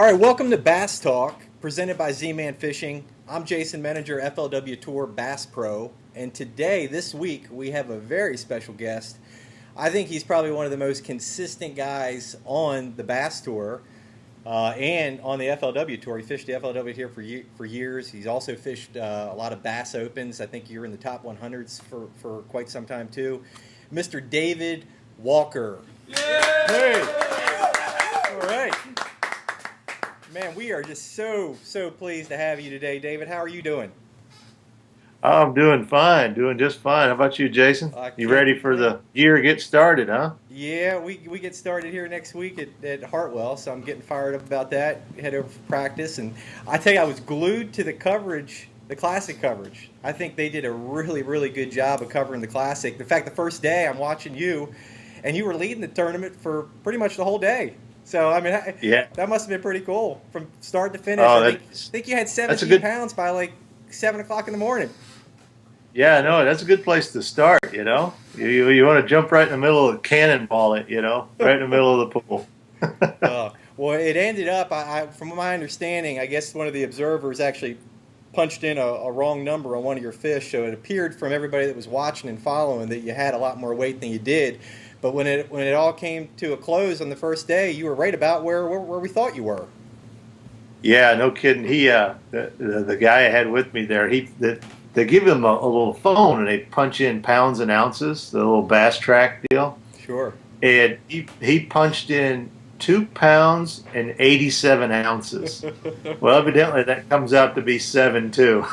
All right, welcome to Bass Talk, presented by Z-Man Fishing. I'm Jason Menninger, FLW Tour Bass Pro, and today, this week, we have a very special guest. I think he's probably one of the most consistent guys on the Bass Tour and on the FLW Tour. He fished the FLW here for years. He's also fished a lot of Bass Opens. I think you're in the top 100s for quite some time, too. Mr. David Walker. Yay! Hey! All right. Man, we are just so pleased to have you today, David. How are you doing? I'm doing fine, doing just fine. How about you, Jason? You ready for the year to get started, huh? Yeah, we get started here next week at Hartwell, so I'm getting fired up about that. Head over for practice, and I tell you, I was glued to the coverage, the Classic coverage. I think they did a really good job of covering the Classic. In fact, the first day I'm watching you, and you were leading the tournament for pretty much the whole day. So, I mean, yeah, that must have been pretty cool from start to finish. Oh, I think you had 17 pounds by like 7 o'clock in the morning. Yeah, no, that's a good place to start, you know. You want to jump right in the middle of the cannonball it, you know, right in the middle of the pool. Well, it ended up, from my understanding, I guess one of the observers actually punched in a wrong number on one of your fish, so it appeared from everybody that was watching and following that you had a lot more weight than you did. But when it all came to a close on the first day, you were right about where we thought you were. Yeah, no kidding. He the guy I had with me there, they give him a little phone and they punch in pounds and ounces, the little Bass track deal. Sure. And he punched in 2 pounds and 87 ounces. Well, evidently that comes out to be 7 too.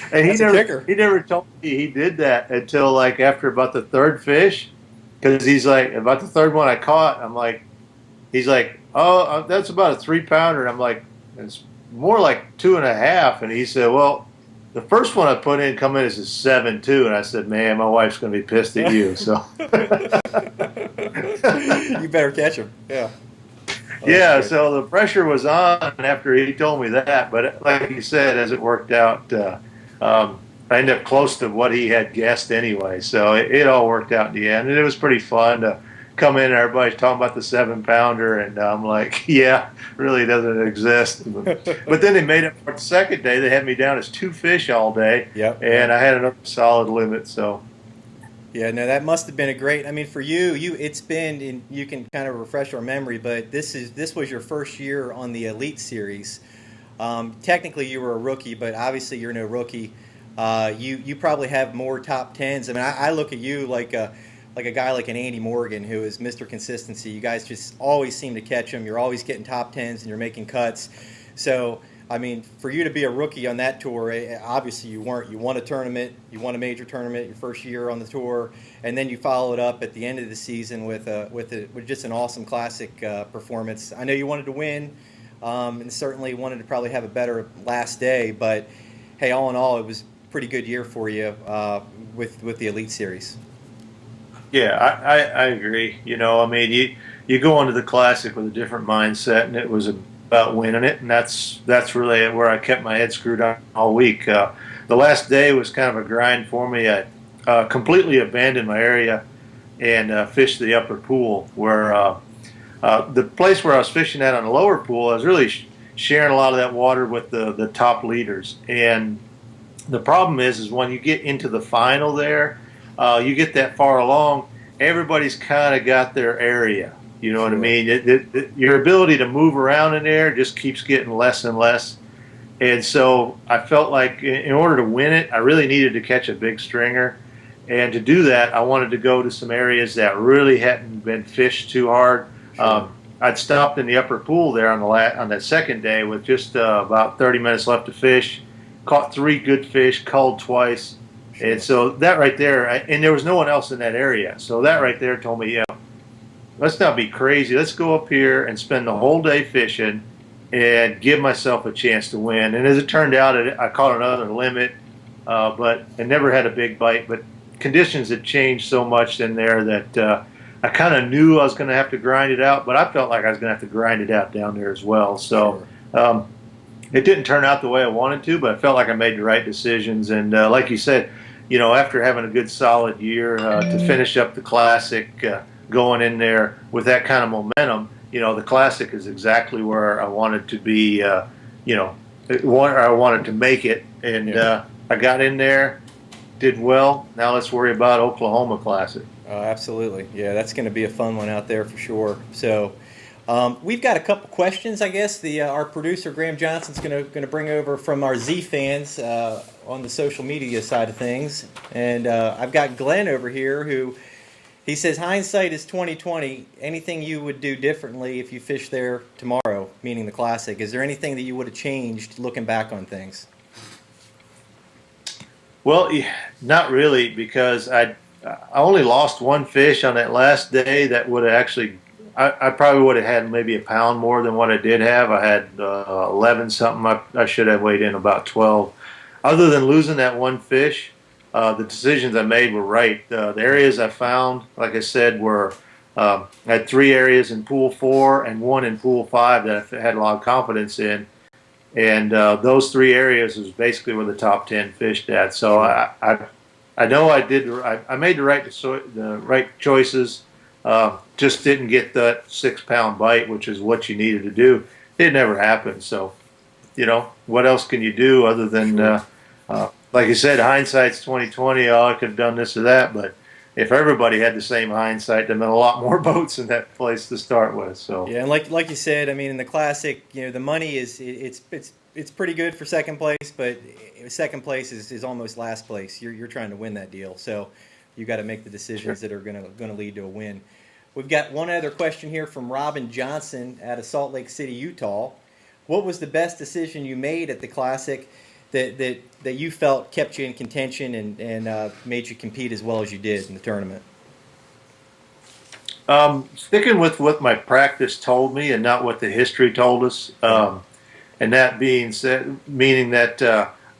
And he never told me he did that until like after about the third fish, because he's like, about the third one I caught, I'm like, he's like, oh, that's about a 3-pounder. And I'm like, it's more like 2.5. And he said, well, the first one I put in come in as a 7 too. And I said, man, my wife's going to be pissed at you. So you better catch him. Yeah. Yeah, so the pressure was on after he told me that. But like you said, as it worked out, I ended up close to what he had guessed anyway, so it all worked out in the end, and it was pretty fun to come in and everybody's talking about the 7-pounder, and I'm like, yeah, really doesn't exist. But then they made it for the second day. They had me down as 2 fish all day, yep. And I had another solid limit. So yeah, no, that must have been a great. I mean, for you it's been, and you can kind of refresh our memory, but this was your first year on the Elite Series. Technically, you were a rookie, but obviously you're no rookie. You probably have more top tens. I mean, I look at you like a guy like an Andy Morgan, who is Mr. Consistency. You guys just always seem to catch them. You're always getting top tens, and you're making cuts. So, I mean, for you to be a rookie on that tour, obviously you weren't. You won a tournament. You won a major tournament your first year on the tour, and then you followed up at the end of the season with just an awesome Classic performance. I know you wanted to win. And certainly wanted to probably have a better last day, but hey, all in all, it was a pretty good year for you with the Elite Series. yeah, I agree. You know, I mean, you go into the Classic with a different mindset, and it was about winning it, and that's really where I kept my head screwed on all week. The last day was kind of a grind for me. I completely abandoned my area and fished the upper pool where. The place where I was fishing at on the lower pool, I was really sharing a lot of that water with the top leaders. And the problem is when you get into the final there, you get that far along, everybody's kind of got their area. You know what I mean? Your ability to move around in there just keeps getting less and less. And so I felt like in order to win it, I really needed to catch a big stringer. And to do that, I wanted to go to some areas that really hadn't been fished too hard. I'd stopped in the upper pool there on that second day with just about 30 minutes left to fish, caught 3 good fish, culled twice, and so that right there, and there was no one else in that area, so that right there told me, yeah, let's not be crazy. Let's go up here and spend the whole day fishing and give myself a chance to win. And as it turned out, I caught another limit, but I never had a big bite. But conditions had changed so much in there that I kind of knew I was going to have to grind it out, but I felt like I was going to have to grind it out down there as well. So it didn't turn out the way I wanted to, but I felt like I made the right decisions. And like you said, you know, after having a good solid year to finish up the Classic, going in there with that kind of momentum, the Classic is exactly where I wanted to be. Where I wanted to make it, and I got in there, did well. Now let's worry about Oklahoma Classic. Absolutely. Yeah, that's going to be a fun one out there for sure. So we've got a couple questions, I guess. Our producer, Graham Johnson's going to bring over from our Z-FanZ on the social media side of things. And I've got Glenn over here who he says, hindsight is 2020. Anything you would do differently if you fish there tomorrow, meaning the Classic? Is there anything that you would have changed looking back on things? Well, not really, because I only lost one fish on that last day. That would have actually, I probably would have had maybe a pound more than what I did have. I had 11 something. I should have weighed in about 12. Other than losing that one fish, the decisions I made were right. The areas I found, like I said, were I had 3 areas in Pool 4 and 1 in Pool 5 that I had a lot of confidence in. And those 3 areas was basically where the top 10 fished at. So I know I did. I made the right choices. Just didn't get that 6-pound bite, which is what you needed to do. It never happened. So, what else can you do other than, like you said, hindsight's 2020. Oh, I could have done this or that. But if everybody had the same hindsight, there'd been a lot more boats in that place to start with. So yeah, and like you said, I mean, in the Classic, the money is it's pretty good for second place, but second place is almost last place. You're trying to win that deal, so you got to make the decisions that are going to lead to a win. We've got one other question here from Robin Johnson out of Salt Lake City, Utah. What was the best decision you made at the Classic that you felt kept you in contention and made you compete as well as you did in the tournament? Sticking with what my practice told me and not what the history told us. And that being said, meaning that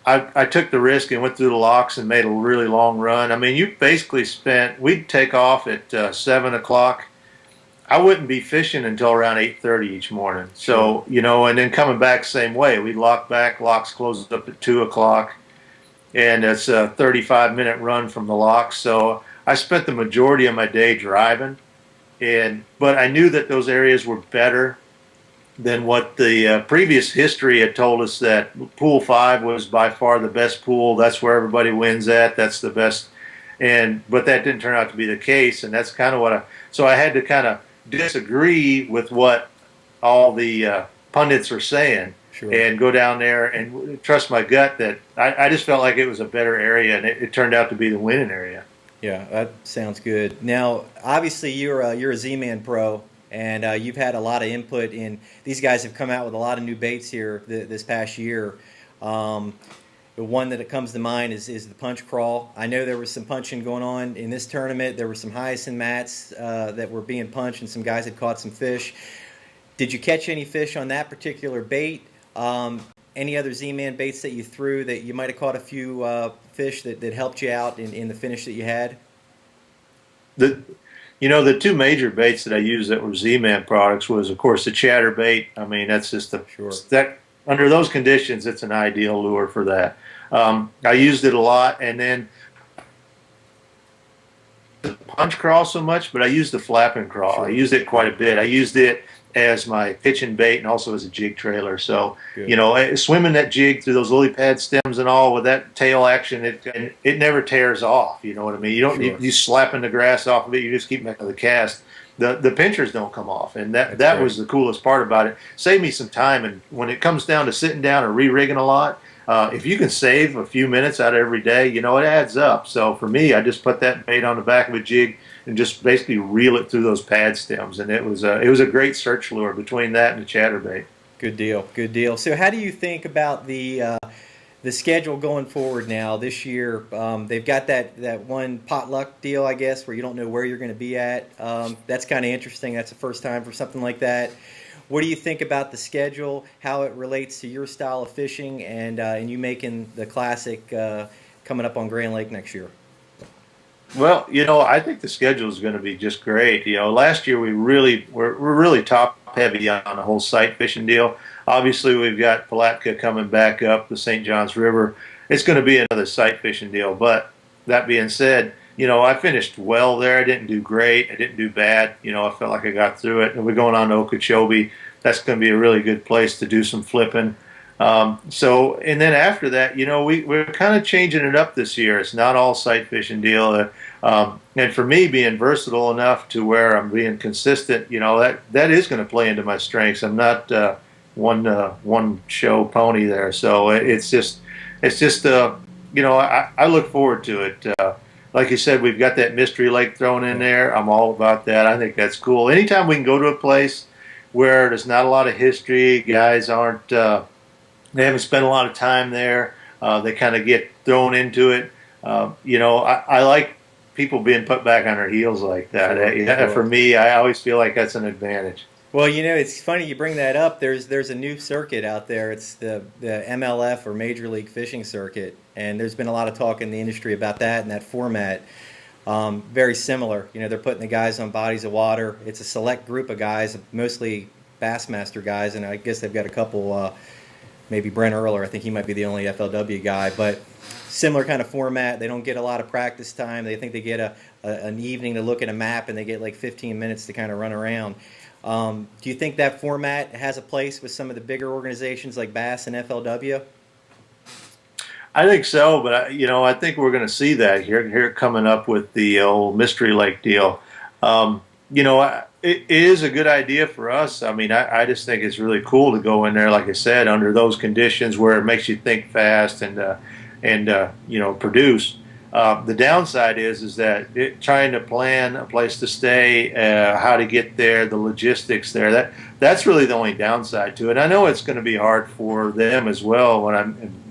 I took the risk and went through the locks and made a really long run. I mean, you basically we'd take off at 7 o'clock. I wouldn't be fishing until around 8:30 each morning. So, and then coming back same way. We'd lock back, locks closed up at 2 o'clock. And it's a 35-minute run from the locks. So I spent the majority of my day driving. But I knew that those areas were better than what the previous history had told us, that Pool 5 was by far the best pool. That's where everybody wins at. That's the best. But that didn't turn out to be the case, and that's kind of so I had to kind of disagree with what all the pundits are saying. Sure. And go down there and trust my gut that I just felt like it was a better area, and it turned out to be the winning area. Yeah, that sounds good. Now, obviously, you're a Z-Man pro, and you've had a lot of input in. These guys have come out with a lot of new baits here this past year. The one that comes to mind is the punch crawl. I know there was some punching going on in this tournament. There were some hyacinth mats that were being punched, and some guys had caught some fish. Did you catch any fish on that particular bait? Any other Z-Man baits that you threw that you might have caught a few fish that helped you out in the finish that you had? The 2 major baits that I used that were Z-Man products was, of course, the chatterbait. I mean, that's just that under those conditions, it's an ideal lure for that. I used it a lot, and then the punch crawl so much, but I used the flapping crawl. Sure. I used it quite a bit. I used it as my pitching bait and also as a jig trailer. So, good. Swimming that jig through those lily pad stems and all with that tail action, it never tears off. You know what I mean? You don't you slapping the grass off of it. You just keep making the cast. The pinchers don't come off, and that was the coolest part about it. Saved me some time, and when it comes down to sitting down or re-rigging a lot, if you can save a few minutes out of every day, it adds up. So for me, I just put that bait on the back of a jig and just basically reel it through those pad stems, and it was a great search lure between that and the chatterbait. Good deal. So how do you think about the schedule going forward now this year? They've got that one potluck deal, I guess, where you don't know where you're going to be at. That's kind of interesting. That's the first time for something like that. What do you think about the schedule, how it relates to your style of fishing, and you making the Classic coming up on Grand Lake next year? Well, I think the schedule is going to be just great. Last year we're really top heavy on the whole sight fishing deal. Obviously, we've got Palatka coming back up the St. Johns River. It's going to be another sight fishing deal. But that being said, I finished well there. I didn't do great. I didn't do bad. I felt like I got through it. And we're going on to Okeechobee. That's going to be a really good place to do some flipping. And then after that, we're kind of changing it up this year. It's not all sight fishing deal. And for me, being versatile enough to where I'm being consistent, that is going to play into my strengths. I'm not one show pony there. So I look forward to it. Like you said, we've got that Mystery Lake thrown in there. I'm all about that. I think that's cool. Anytime we can go to a place where there's not a lot of history, guys aren't, they haven't spent a lot of time there, they kind of get thrown into it. I like people being put back on their heels like that. Sure. For me, I always feel like that's an advantage. Well, it's funny you bring that up. There's a new circuit out there. It's the MLF, or Major League Fishing Circuit, and there's been a lot of talk in the industry about that and that format. Very similar. They're putting the guys on bodies of water. It's a select group of guys, mostly Bassmaster guys, and I guess they've got a couple, maybe Brent Earler. I think he might be the only FLW guy, but similar kind of format. They don't get a lot of practice time. They think they get an evening to look at a map, and they get like 15 minutes to kind of run around. Do you think that format has a place with some of the bigger organizations like B.A.S.S and FLW? I think so, but I think we're going to see that here coming up with the old Mystery Lake deal. It is a good idea for us. I mean, I just think it's really cool to go in there, like I said, under those conditions where it makes you think fast and produce. The downside is that trying to plan a place to stay, how to get there, the logistics there. That's really the only downside to it. I know it's going to be hard for them as well.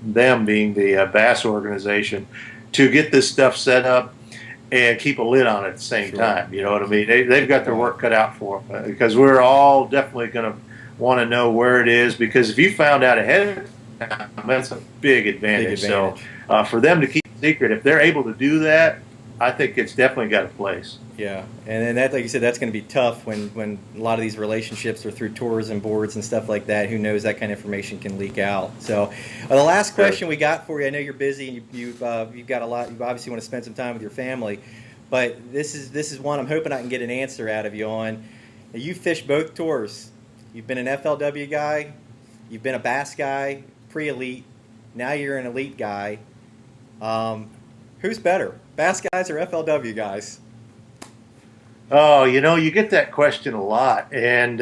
Them being the B.A.S.S organization, to get this stuff set up and keep a lid on it at the same time. You know what I mean? They've got their work cut out for them, because we're all definitely going to want to know where it is. Because if you found out ahead of time, that's a big advantage. So for them to keep secret, if they're able to do that, I think it's definitely got a place. Yeah, and that, like you said, that's going to be tough when a lot of these relationships are through tourism boards and stuff like that. Who knows, that kind of information can leak out. So the last question we got for you, I know you're busy and you've got a lot. You obviously want to spend some time with your family, but this is one I'm hoping I can get an answer out of you on. You fished both tours. You've been an FLW guy, you've been a B.A.S.S guy, pre-elite. Now you're an elite guy. Who's better, B.A.S.S guys or FLW guys? Oh, you get that question a lot. And,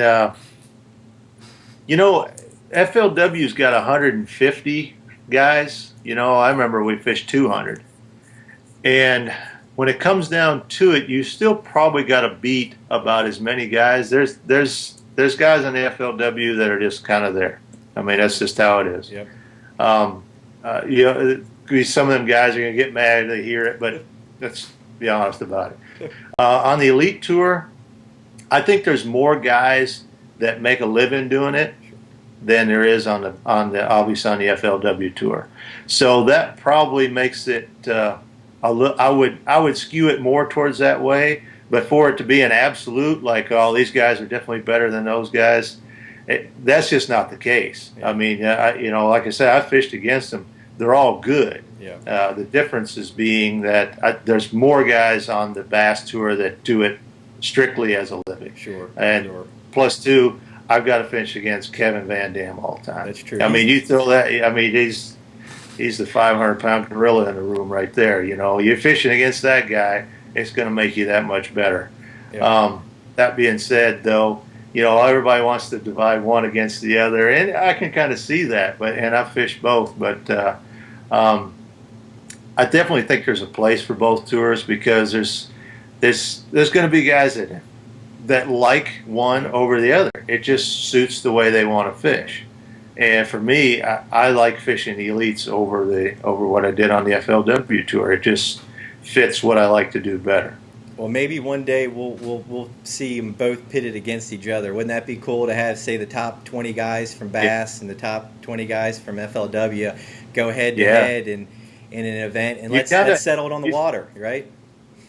FLW's got 150 guys. I remember we fished 200. And when it comes down to it, you still probably got to beat about as many guys. There's guys on the FLW that are just kind of there. I mean, that's just how it is. Yep. Some of them guys are going to get mad if they hear it, but let's be honest about it. On the Elite Tour, I think there's more guys that make a living doing it than there is on the obviously on the FLW Tour. So that probably makes it I would skew it more towards that way. But for it to be an absolute, like, oh, these guys are definitely better than those guys, that's just not the case. Yeah. I mean, like I said, I fished against them. They're all good. Yeah. The difference is being that there's more guys on the B.A.S.S Tour that do it strictly as a living. Sure. And plus two, I've got to fish against Kevin Van Dam all the time. That's true. I mean, you throw that. I mean, he's the 500-pound gorilla in the room right there. You're fishing against that guy, it's going to make you that much better. Yeah. That being said, though, everybody wants to divide one against the other, and I can kind of see that. And I've fished both, but I definitely think there's a place for both tours, because there's going to be guys that like one over the other. It just suits the way they want to fish. And for me, I like fishing the elites over what I did on the FLW Tour. It just fits what I like to do better. Well, maybe one day we'll see them both pitted against each other. Wouldn't that be cool to have, say, the top 20 guys from B.A.S.S and the top 20 guys from FLW go head to head in an event, and let's settle it on the water, right?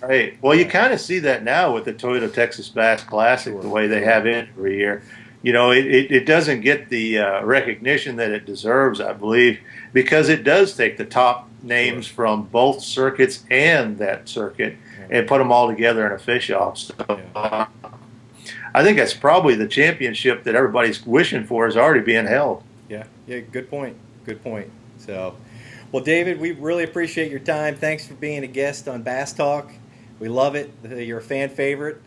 Right. Well, you kind of see that now with the Toyota Texas Bass Classic, the way they have it every year. It doesn't get the recognition that it deserves, I believe, because it does take the top names from both circuits and that circuit, and put them all together in a fish-off. So I think that's probably the championship that everybody's wishing for is already being held. Yeah, good point. Good point. So, well, David, we really appreciate your time. Thanks for being a guest on Bass Talk. We love it. You're a fan favorite.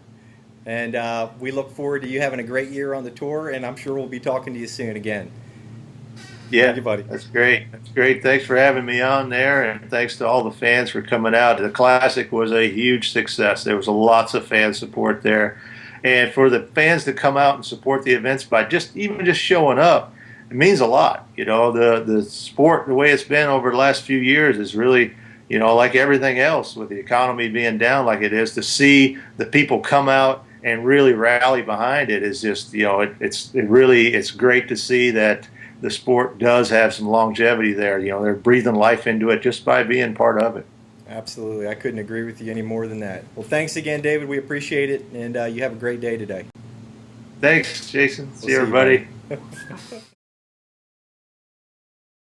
And we look forward to you having a great year on the tour, and I'm sure we'll be talking to you soon again. Yeah, thank you, buddy. That's great. That's great. Thanks for having me on there, and thanks to all the fans for coming out. The Classic was a huge success. There was lots of fan support there. And for the fans to come out and support the events by just showing up, it means a lot. You know, the sport, the way it's been over the last few years is really, you know, like everything else with the economy being down like it is, to see the people come out and really rally behind it is just, you know, it's great to see that the sport does have some longevity there. You know, they're breathing life into it just by being part of it. Absolutely. I couldn't agree with you any more than that. Well, thanks again, David. We appreciate it, and you have a great day today. Thanks, Jason. See you, everybody.